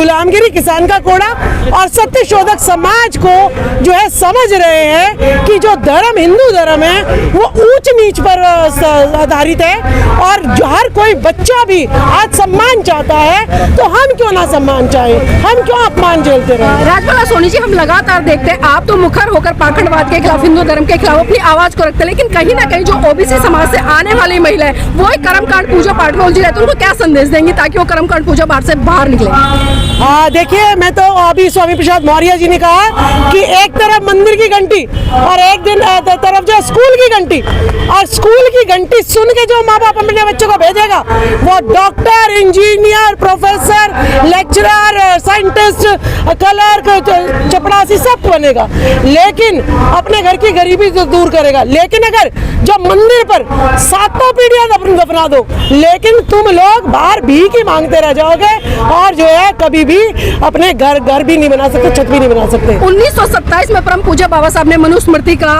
गुलामगिरी, किसान का कोड़ा और सत्य शोधक समाज को जो है समझ रहे हैं कि जो धर्म हिंदू धर्म है वो ऊंच नीच पर आधारित है और जो हर कोई बच्चा भी आज सम्मान चाहता है, तो हम क्यों ना सम्मान चाहें, हम क्यों अपमान झेलते रहे। राजबाला सोनी जी, हम लगातार देखते हैं आप तो मुखर होकर पाखंडवाद के खिलाफ, हिंदू धर्म के खिलाफ अपनी आवाज को रखते हैं, लेकिन कहीं ना कहीं जो ओबीसी समाज से आने वाली महिलाएं वो ही कर्मकांड पूजा पाठ में उलझी रहती है, उनको क्या संदेश देंगी ताकि वो कर्मकांड पूजा पाठ से बाहर निकले? देखिए, मैं तो अभी स्वामी प्रसाद मौर्य जी ने कहा कि एक तरफ मंदिर की घंटी और एक दिन तरफ जो स्कूल की घंटी, और स्कूल की घंटी सुन के जो माँ बाप अपने बच्चों को भेजेगा वो doctor, engineer, professor, lecturer, scientist, clerk, चपरासी सब बनेगा, लेकिन अपने घर की गरीबी को दूर करेगा। लेकिन अगर जो मंदिर पर 7 पीढ़ियां दफना दो, लेकिन तुम लोग बाहर भीख ही मांगते रह जाओगे और जो है कभी भी अपने घर भी नहीं बना सकते, छत भी नहीं बना सकते। 1927 में परम पूज्य बाबा साहब ने मनुस्मृति का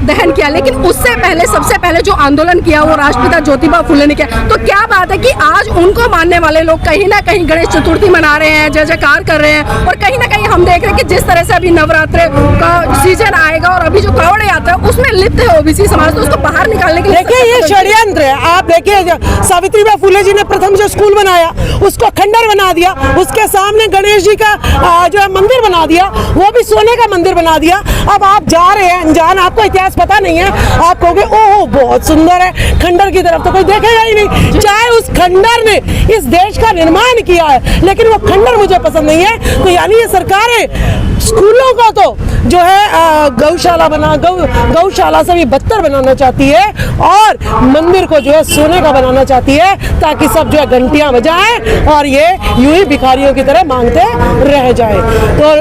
दहन किया, लेकिन उससे पहले सबसे पहले जो आंदोलन किया वो राष्ट्रपिता ज्योतिबा फुले ने किया। तो क्या बात है कि आज उनको मानने वाले लोग कहीं ना कहीं गणेश चतुर्थी मना रहे हैं, जय जयकार कर रहे हैं, और कहीं ना कहीं हम देख रहे हैं कि जिस तरह से अभी नवरात्र का सीजन आएगा और अभी जो कावड़ यात्रा है उसमें लिप्त है ओबीसी समाज, तो उसको बाहर निकालने के लिए देखिए ये षड्यंत्र है। आप देखिए, सावित्रीबाई फुले जी ने प्रथम जो स्कूल बनाया उसको खंडर बना दिया, उसके सामने गणेश जी का जो है मंदिर बना दिया, वो भी सोने का मंदिर बना दिया। अब आप जा रहे हैं अनजान, आपको इतिहास पता नहीं है, आप कहोगे ओह बहुत सुंदर है, खंडर की तरफ तो कोई देखेगा ही नहीं, चाहे उस खंडर ने इस देश का निर्माण किया है, लेकिन वो खंडर मुझे पसंद नहीं है। तो यानी ये सरकारें स्कूलों को तो जो है गौशाला गौशाला से भी बदतर बनाना चाहती है और मंदिर को जो है सोने का बनाना चाहती है, ताकि सब जो है घंटियां बजाएं और ये यूं ही भिखारियों की तरह मांगते रह जाएं। तो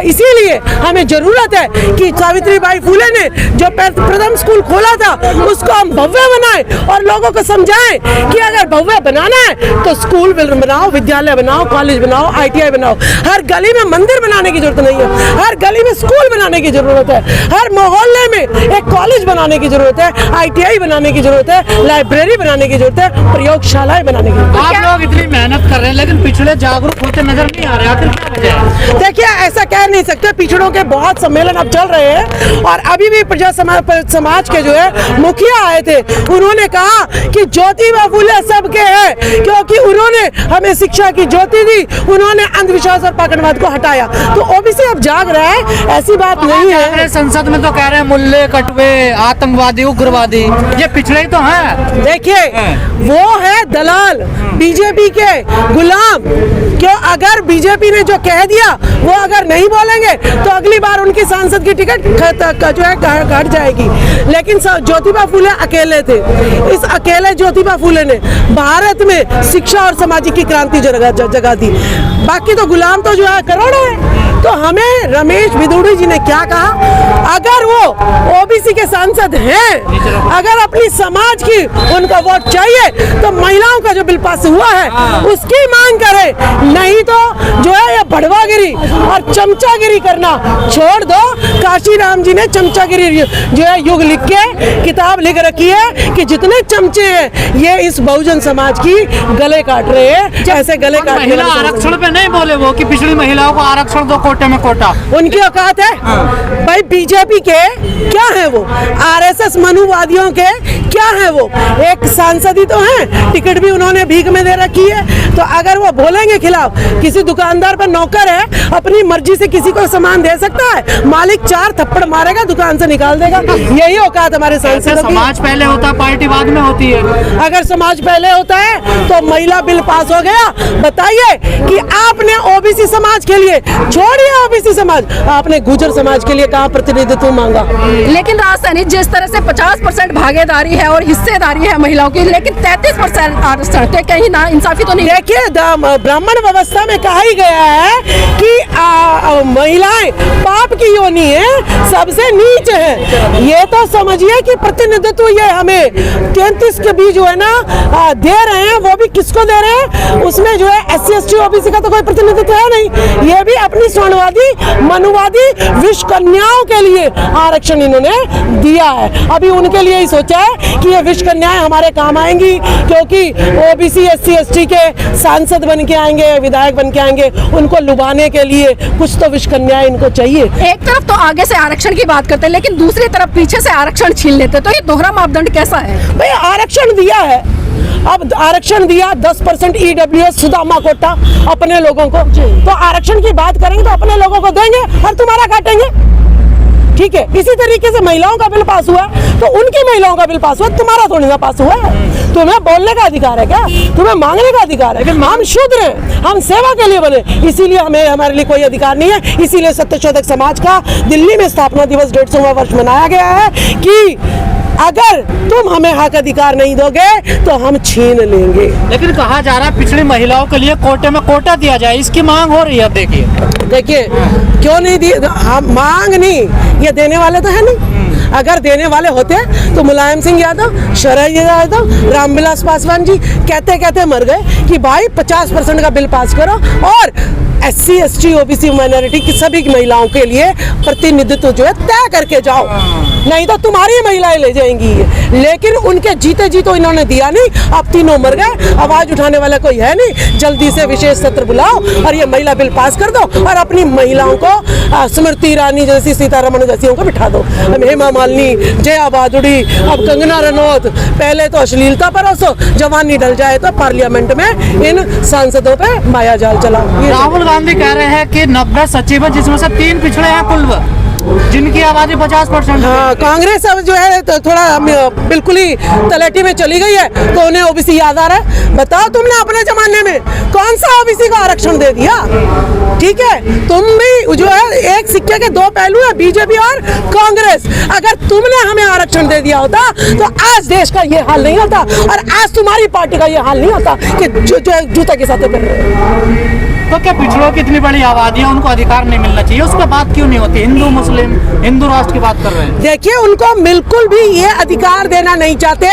इसीलिए हमें जरूरत है कि सावित्रीबाई फुले ने जो प्रथम स्कूल खोला था उसको हम भव्य बनाएं और लोगों को समझाएं कि अगर भव्य बनाना है तो स्कूल बनाओ, विद्यालय बनाओ, कॉलेज बनाओ, ITI बनाओ। हर गली में मंदिर बनाने की जरूरत नहीं है, हर गली में स्कूल बनाने की जरूरत है, हर मोहल्ले में एक कॉलेज बनाने की जरूरत है, ITI बनाने की जरूरत है, लाइब्रेरी बनाने की जरूरत है, प्रयोगशालाएं बनाने की जरूरत है। आप लोग इतनी मेहनत कर रहे हैं लेकिन पिछड़े जागरूक होते नजर नहीं आ रहे, आखिर क्या वजह है? देखिए, ऐसा कह नहीं सकते, पिछड़ों के बहुत सम्मेलन अब चल रहे हैं और अभी भी प्रजा समाज के जो है मुखिया आए थे, उन्होंने कहा कि ज्योतिबा फुले सबके हैं, क्योंकि उन्होंने हमें शिक्षा की ज्योति दी, उन्होंने अंधविश्वास और पाखंडवाद को हटाया। तो ओबीसी अब जाग रहा है, ऐसी बात नहीं है। संसद में तो कह रहे हैं मुल्ले, कटवे, आतंकवादी, उग्रवादी, ये पिछड़े ही तो हैं। देखिए, वो है दलाल, बीजेपी के गुलाम। क्यों? अगर बीजेपी ने जो कह दिया वो अगर नहीं बोलेंगे तो अगली बार उनकी सांसद की टिकट जो है घट जाएगी। लेकिन ज्योतिबा फुले अकेले थे, इस अकेले ज्योतिबा फुले ने भारत में शिक्षा और सामाजिक की क्रांति जगा दी, बाकी तो गुलाम तो जो है करोड़ों है। तो हमें रमेश भिदुड़ी जी ने क्या कहा, अगर वो ओबीसी के सांसद हैं, अगर अपनी समाज की उनका वोट चाहिए तो महिलाओं का जो बिल पास हुआ है उसकी मांग करें, नहीं तो जो है ये बढ़वागिरी और चमचागिरी करना छोड़ दो। काशीराम जी ने चमचागिरी जो है युग लिख के किताब लिख रखी है कि जितने चमचे हैं ये इस बहुजन समाज की गले काट रहे हैं, ऐसे गले काट। महिला आरक्षण पे नहीं बोले वो कि पिछड़ी महिलाओं को आरक्षण दो, कोटे में कोटा, उनकी औकात है? भाई बीजेपी के क्या है वो, RSS मनुवादियों के क्या है वो, एक सांसद ही तो हैं, टिकट भी उन्होंने भीख में दे रखी है। तो अगर वो बोलेंगे खिलाफ, किसी दुकानदार पर नौकर है, अपनी मर्जी से किसी को सामान दे सकता है, मालिक 4 थप्पड़ मारेगा, दुकान से निकाल देगा, यही औकात हमारे सांसदों की। समाज पहले होता है, पार्टी बाद में होती है। अगर समाज पहले होता है तो महिला बिल पास हो गया। बताइए कि आपने ओबीसी समाज के लिए, छोड़िए ओबीसी समाज, आपने गुर्जर समाज के लिए कहाँ प्रतिनिधित्व मांगा? लेकिन राजधानी जिस तरह से 50% भागीदारी है और हिस्सेदारी है महिलाओं की, लेकिन 33% आरक्षण, तो कहीं ना इंसाफी तो नहीं। देखिए, ब्राह्मण व्यवस्था में कहा ही गया है कि महिलाएं पाप की योनि है, सबसे नीच है। ये तो समझिए कि प्रतिनिधित्व ये हमें 33 के बीच जो है ना दे रहे हैं, वो भी किसको दे रहे हैं? उसमें जो है SC ST OBC का तो कोई प्रतिनिधित्व है नहीं, ये भी अपनी स्वर्णवादी मनुवादी विश्व कन्याओं के लिए आरक्षण इन्होंने दिया है। अभी उनके लिए ही सोचा है कि ये विश कन्याएं हमारे काम आएंगी, क्योंकि ओबीसी SC ST के सांसद बन के आएंगे, विधायक बन के आएंगे, उनको लुभाने के लिए कुछ तो विश कन्याएं इनको चाहिए। एक तरफ तो आगे से आरक्षण की बात करते हैं, लेकिन दूसरी तरफ पीछे से आरक्षण छीन लेते हैं, तो ये दोहरा मापदंड कैसा है? भाई आरक्षण दिया है, अब आरक्षण दिया 10% EWS सुदामा कोटा अपने लोगों को, तो आरक्षण की बात करेंगे तो अपने लोगों को देंगे और तुम्हारा काटेंगे, ठीक है। इसी तरीके से महिलाओं का बिल पास हुआ तो उनकी महिलाओं का बिल पास हुआ, तुम्हारा थोड़ी ना पास हुआ है। तुम्हें बोलने का अधिकार है क्या? तुम्हें मांगने का अधिकार है? हम शूद्र हैं, हम सेवा के लिए बने, इसीलिए हमारे लिए कोई अधिकार नहीं है। इसीलिए सत्यशोधक समाज का दिल्ली में स्थापना दिवस 150वां वर्ष मनाया गया है कि अगर तुम हमें हक अधिकार नहीं दोगे तो हम छीन लेंगे। लेकिन कहा जा रहा है पिछड़ी महिलाओं के लिए कोटे में कोटा दिया जाए, इसकी मांग हो रही है। अब देखिए क्यों नहीं दी, हम मांग नहीं, ये देने वाले तो है नहीं। अगर देने वाले होते तो मुलायम सिंह यादव, शरद यादव, रामविलास पासवान जी कहते कहते मर गए कि भाई 50% का बिल पास करो और SC ST OBC माइनॉरिटी की सभी महिलाओं के लिए प्रतिनिधित्व जो है तय करके जाओ, नहीं तो तुम्हारी महिलाएं ले जाएंगी। लेकिन उनके जीते जी तो इन्होंने दिया नहीं, अब तीनों मर गए, आवाज उठाने वाला कोई है नहीं। जल्दी से विशेष सत्र बुलाओ और ये महिला बिल पास कर दो और अपनी महिलाओं को स्मृति ईरानी जैसी, सीतारमण जैसी को बिठा दो, हेमा मालिनी, जया भादुड़ी, अब कंगना रनौत। पहले तो अश्लीलता परोसो, जवानी डल जाए तो पार्लियामेंट में इन सांसदों पे माया जाल चलाओ। राहुल गांधी कह रहे हैं कि 90 सचिव है, जिसमें से 3 पिछड़े हैं कुल, जिनकी आबादी 50%। हाँ, कांग्रेस अब जो है तो थोड़ा बिल्कुल ही तलेटी में चली गई है, तो उन्हें OBC याद आ रहा है। बताओ तुमने अपने जमाने में कौन सा OBC को आरक्षण दे दिया? ठीक है, तुम भी जो है एक सिक्के के दो पहलू है, बीजेपी और कांग्रेस। अगर तुमने हमें आरक्षण दे दिया होता तो आज देश का ये हाल नहीं होता और आज तुम्हारी पार्टी का ये हाल नहीं होता कि जूते के साथ पहन रहे हो। तो क्या पिछड़ों की इतनी बड़ी आबादी है, उनको अधिकार नहीं मिलना चाहिए? उसका बात क्यों नहीं होती? हिंदू मुस्लिम हिंदू राष्ट्र की बात कर रहे हैं। देखिए, उनको बिल्कुल भी ये अधिकार देना नहीं चाहते।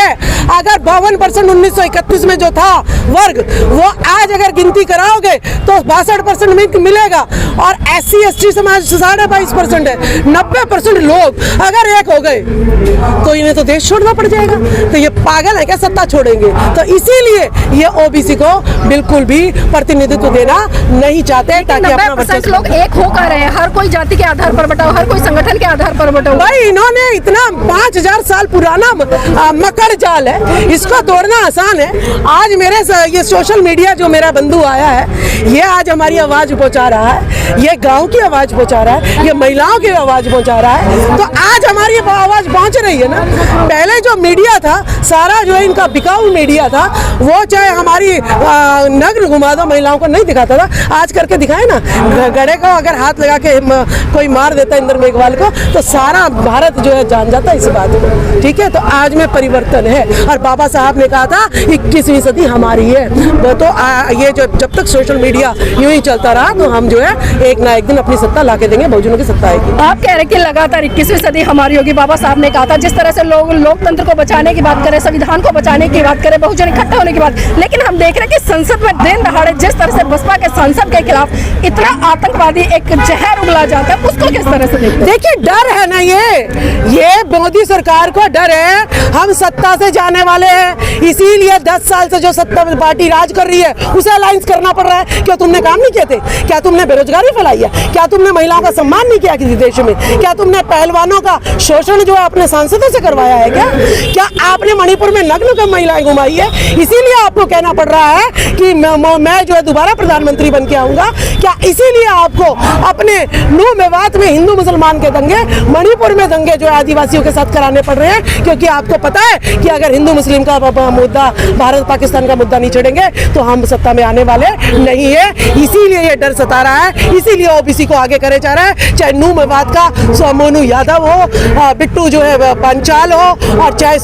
अगर 52% 1931 में जो था वर्ग, वो आज अगर गिनती कराओगे तो 62% मिलेगा और SC ST समाज 22.5% है। 90% लोग अगर एक हो गए तो इन्हें तो देश छोड़ना पड़ जाएगा। तो ये पागल है क्या सत्ता छोड़ेंगे? तो इसीलिए ये OBC को बिल्कुल भी प्रतिनिधित्व देना नहीं चाहते, ताकि 90% लोग एक होकर रहे हैं, हर कोई जाति के आधार पर बटा, हर कोई संगठन के आधार पर बटा। भाई इन्होंने इतना 5000 साल पुराना मकर जाल है, इसको तोड़ना आसान है। आज मेरे ये सोशल मीडिया जो मेरा बंधु आया है, ये आज हमारी आवाज पहुंचा रहा है, ये गांव की आवाज पहुंचा रहा है, ये महिलाओं की आवाज पहुंचा रहा है, तो आज हमारी आवाज पहुंच रही है ना। पहले जो मीडिया था सारा जो है इनका बिकाऊ मीडिया था, वो चाहे हमारी नग्न घुमा दो महिलाओं को नहीं दिखाता था, आज करके दिखाए ना। गड़े को अगर हाथ लगा के कोई मार देता है इंद्र मेघवाल को तो सारा भारत जो है जान जाता है इस बात को, ठीक है। तो आज में परिवर्तन है और बाबा साहब ने कहा था 21वीं सदी हमारी है। तो ये जब तक सोशल मीडिया यूं ही चलता रहा तो हम जो है एक ना एक दिन अपनी सत्ता ला के देंगे, बहुजनों की सत्ता आएगी। आप कह रहे कि लगातार 21वीं सदी हमारी होगी। बाबा साहब ने कहा था जिस तरह से लोग लोकतंत्र को बचाने की बात करें, संविधान को बचाने की बात करें, बहुजन इकट्ठा होने की बात, लेकिन हम देख रहे हैं कि संसद में दिन दहाड़े जिस तरह से बसपा के सांसद के खिलाफ इतना आतंकवादी एक जहर उगला जाता है, उसको किस तरह से देखते हैं? देखिए, डर है ना, ये मोदी सरकार को डर है। हम सत्ता से जाने वाले हैं, इसीलिए 10 साल से जो सत्ता पार्टी राज कर रही है उसे अलायंस करना पड़ रहा है। क्या तुमने काम नहीं किए थे? क्या तुमने बेरोजगारी फैलाई है? क्या तुमने महिलाओं का सम्मान नहीं किया किसी देश में? क्या तुमने पहलवानों का शोषण जो है अपने सांसदों से करवाया है? क्या आपने मणिपुर में नग्न कर महिलाएं घुमाई है? इसीलिए आपको कहना पड़ रहा है कि मैं जो है दोबारा प्रधानमंत्री बन के आऊंगा। क्या इसीलिए आपको अपने नूह मेवात में हिंदू मुसलमान के दंगे, मणिपुर में दंगे जो आदिवासियों के साथ कराने पड़ रहे हैं? क्योंकि आपको पता है कि अगर हिंदू मुस्लिम का मुद्दा, भारत पाकिस्तान का मुद्दा नहीं छेड़ेंगे तो हम सत्ता में आने वाले नहीं है। इसीलिए ये डर सता रहा है, इसीलिए OBC को आगे करे जा रहा है। चाहे नूह मेवात का मोनू यादव हो, बिट्टू जो है पंचाल हो, और चाहे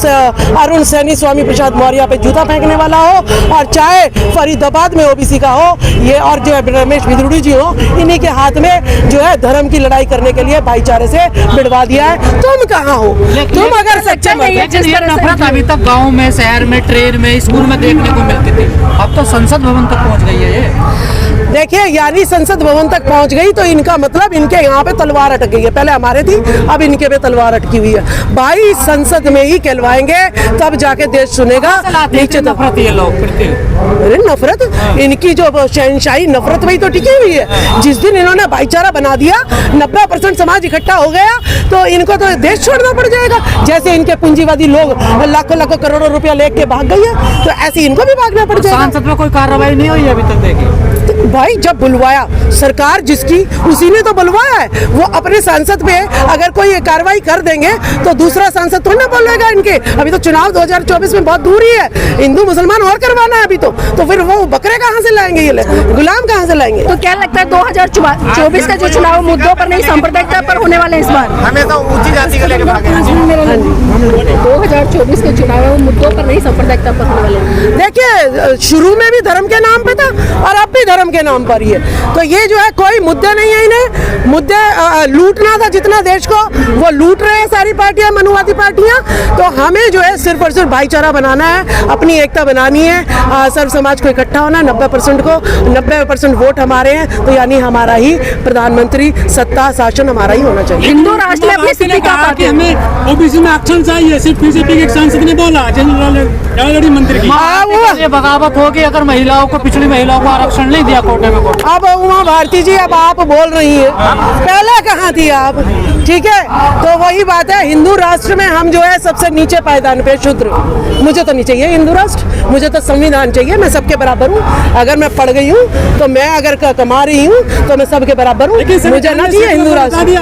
अरुण सैनी स्वामी प्रसाद मौर्य पे जूता फेंकने वाला हो, और चाहे फरीदाबाद में OBC का हो ये, और जो है रमेश बिदरुड़ी जी हो, इन्हीं के हाथ में जो है धर्म की लड़ाई करने के लिए भाईचारे से भिड़वा दिया है। तुम कहाँ हो? तुम अगर सच्चे नफरत अभी तक गाँव में, शहर में, ट्रेन में, स्कूल में देखने को मिलती थी, अब तो संसद भवन तक पहुँच गई है ये। देखिए यानी संसद भवन तक पहुंच गई तो इनका मतलब इनके यहाँ पे तलवार अटक गई है। पहले हमारे थी, अब इनके पे तलवार अटकी हुई है। भाई संसद में ही कहलवाएंगे तब जाके देश सुनेगा। नीचे तो नफरत ये लोग फिरते अरे नफरत, इनकी जो शहनशाही नफरत वही तो टिकी हुई है। जिस दिन इन्होंने भाईचारा बना दिया, 90% समाज इकट्ठा हो गया, तो इनको तो देश छोड़ना पड़ जाएगा। जैसे इनके पूंजीवादी लोग लाखों लाखों करोड़ों रुपया लेके भाग गई है, तो ऐसे इनको भी भागना पड़ जाएगा। सांसद में कोई कार्रवाई नहीं हुई अभी तक, देखिए तो भाई जब बुलवाया सरकार जिसकी, उसी ने तो बुलवाया है। वो अपने सांसद पे अगर कोई कार्रवाई कर देंगे तो दूसरा सांसद थोड़ी ना बोलेगा इनके। अभी तो चुनाव 2024 में बहुत दूर ही है, हिंदू मुसलमान और करवाना है अभी तो फिर वो बकरे कहाँ से लाएंगे, ये गुलाम कहाँ से लाएंगे। तो क्या लगता है 2024 का जो चुनाव मुद्दों पर नहीं सांप्रदायिकता पर होने वाले इस बार? हमें तो ऊंची जाति को लेकर भागे। 2024 के चुनाव मुद्दों पर नहीं सांप्रदायिकता पर होने वाले। देखिए शुरू में भी धर्म के नाम पे था और अब भी धर्म के नाम पर ही है। तो ये जो है कोई मुद्दे नहीं है, इन्हें मुद्दे लूटना था जितना देश को, वो लूट रहे हैं सारी पार्टियां, मनुवादी पार्टियां। तो हमें जो है सिर्फ और सिर्फ भाईचारा बनाना है, अपनी एकता बनानी है, सर्व समाज को इकट्ठा होना है। 90% वोट हमारे हैं, तो यानी हमारा ही प्रधानमंत्री, सत्ता शासन हमारा ही होना चाहिए। हिंदू राष्ट्र में अपनी स्थिति क्या पाती है? हमें ओबीसी में आरक्षण चाहिए, सिर्फ बीजेपी के एक सांसद ने बोला, जनरल मंत्री की। ये बगावत होगी अगर महिलाओं को, पिछड़ी महिलाओं को आरक्षण नहीं दिया कोटे में। अब उमा भारती जी, अब आप बोल रही हैं, पहले कहाँ थी आप? ठीक है, तो वही बात है, हिंदू राष्ट्र में हम जो है सबसे नीचे पायदान पे शूद्र। मुझे तो नहीं चाहिए हिंदू राष्ट्र, मुझे तो संविधान चाहिए। मैं सबके बराबर हूँ, अगर मैं पढ़ गई हूँ तो मैं अगर कमा रही हूँ तो मैं सबके बराबर हूँ, मुझे ना चाहिए हिंदू राष्ट्र।